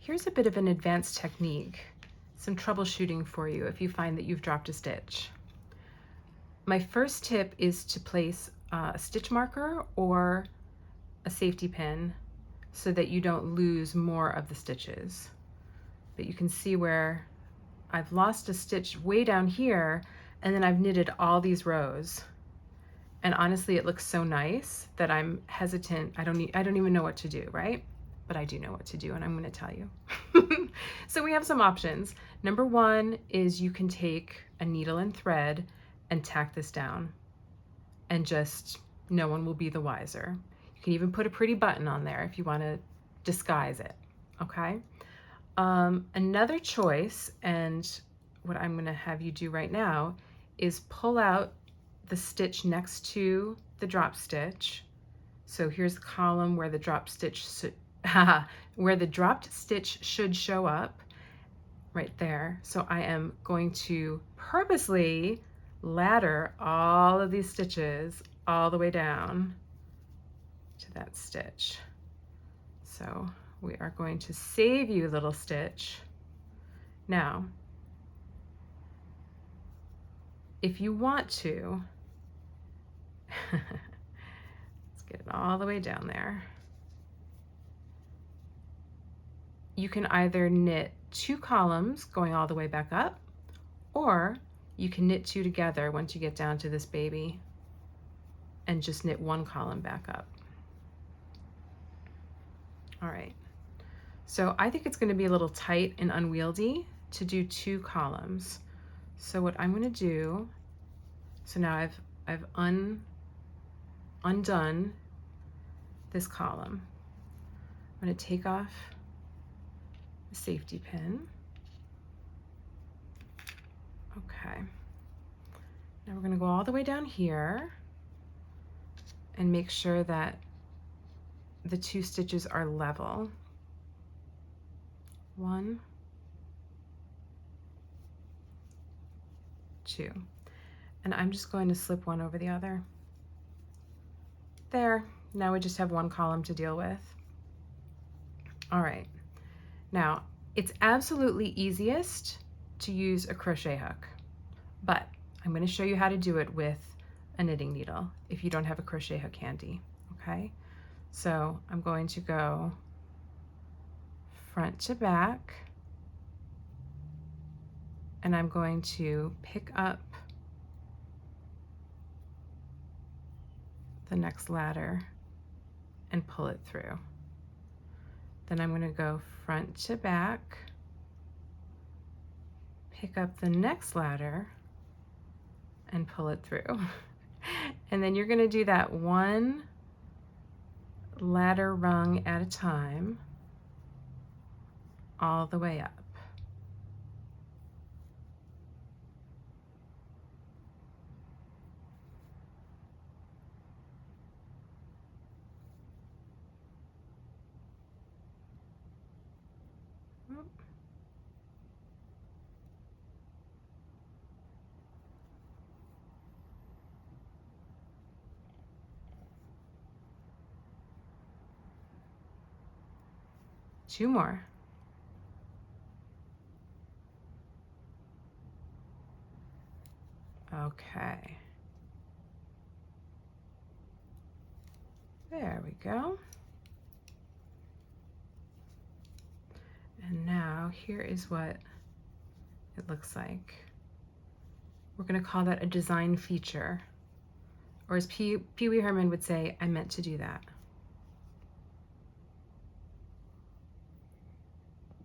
Here's a bit of an advanced technique, some troubleshooting for you if you find that you've dropped a stitch. My first tip is to place a stitch marker or a safety pin so that you don't lose more of the stitches. But you can see where I've lost a stitch way down here, and then I've knitted all these rows. And honestly, it looks so nice that I'm hesitant. I don't even know what to do, right? But I do know what to do, and I'm going to tell you. So we have some options. Number one is you can take a needle and thread and tack this down, and just no one will be the wiser. You can even put a pretty button on there if you want to disguise it, okay? Another choice, and what I'm going to have you do right now, is pull out the stitch next to the drop stitch. So here's the column where the drop stitch where the dropped stitch should show up, right there. So I am going to purposely ladder all of these stitches all the way down to that stitch. So we are going to save you, little stitch. Now, if you want to, let's get it all the way down there. You can either knit 2 columns going all the way back up, or you can knit 2 together once you get down to this baby and just knit 1 column back up. All right, so I think it's going to be a little tight and unwieldy to do 2 columns. So what I'm going to do, so now I've undone this column. I'm going to take off the safety pin. Okay, now we're going to go all the way down here and make sure that the 2 stitches are level. 1, 2, and I'm just going to slip one over the other. There, now we just have 1 column to deal with. All right, now it's absolutely easiest to use a crochet hook, but I'm going to show you how to do it with a knitting needle if you don't have a crochet hook handy, okay? So I'm going to go front to back, and I'm going to pick up the next ladder and pull it through. Then I'm going to go front to back, pick up the next ladder and pull it through. And then you're going to do that 1 ladder rung at a time all the way up. Two more. Okay. There we go. And now here is what it looks like. We're going to call that a design feature. Or as Pee Wee Herman would say, I meant to do that.